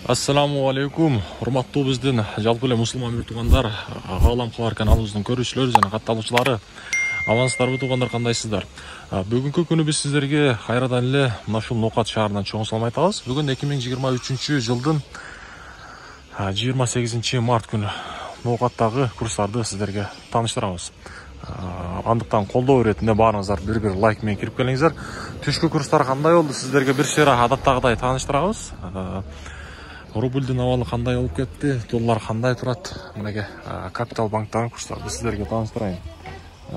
Ассаламу алейкум, урматтуу биздин жалпы эле мусулман бир туугандар, Гаалам кабар каналыбыздын көрүүчүлөрү жана катталуучулары. Амансыздарбы туугандар, кандайсыздар? Бүгүнкү күнү биз сиздерге кайрадан эле мына ушул Ноокат шаарынан чоң салам айтабыз. Бүгүн 2023 жылдын 28 март күнү Ноокаттагы курстарды сиздерге тааныштырабыз. Андыктан колдоо иретинде баарыңыздар бир лайк менен кирип келиңиздер. Түшкү курстар кандай болду? Сиздерге бир шера адаттагыдай тааныштырабыз. Рубльдин абалы кандай болуп кетти, доллар кандай турат, мынеге Капитал банктагы курстарды сиздерге тааныштырайын.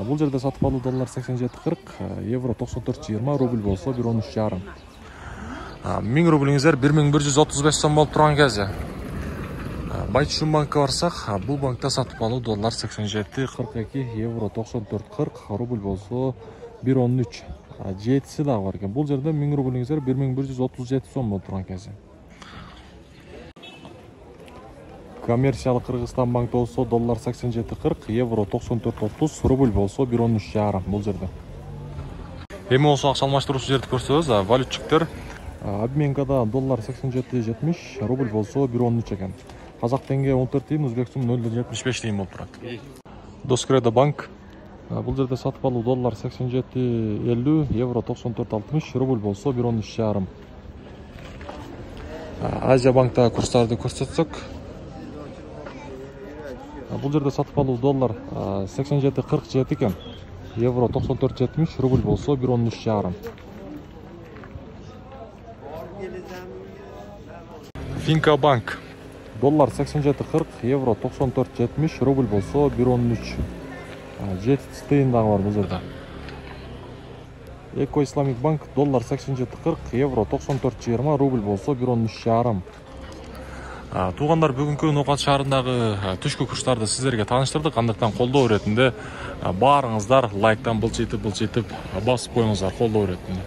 Бул жерде сатып алуу доллар 87.40, евро 94.20, рубль болсо 113.5. 1000 рублиңиздер 1135 сом болуп турган кези. Байтүшүн банкка барсак, бул банкта сатып алуу доллар 87.42, евро 94.40, рубль болсо 113. Жетиси дагы бар экен. Бул жерде 1000 рублиңиздер 1137 сом болуп турган кези. Коммерциялык Кыргызстан банк болсо доллар 87.40, евро 94.30, рубль болсо 113.5 бул жерде. Эми болсо акча алмаштыруучу жерди көрсөбүз, валютчиктер обменкада доллар 87.70, рубль болсо 113 экен. Казак теңге 14 тиын, өзбек сум 0.75 тиын болуп турат. Доскредо банк бул жерде сатып алуу доллар 87.50, евро 94.60, рубль болсо 113.5. Азия банктагы курстарды көрсөтсөк, бул жерде сатып алуу доллар 87.47 экен, евро 94.70, рубль болсо 113.5. Финка банк доллар 87.40, евро 94.70, рубль болсо 113. 7 тиын дагы бар бул жерде. Эко Исламик банк доллар 87.40, евро 94.20, рубль болсо 113.5. Туугандар, бүгүнкү Ноокат шаарындагы түшкү курстарды сиздерге тааныштырдык. Андыктан колдоо иретинде баарыңыздар лайктан былчытып басып коюңуздар колдоо иретинде.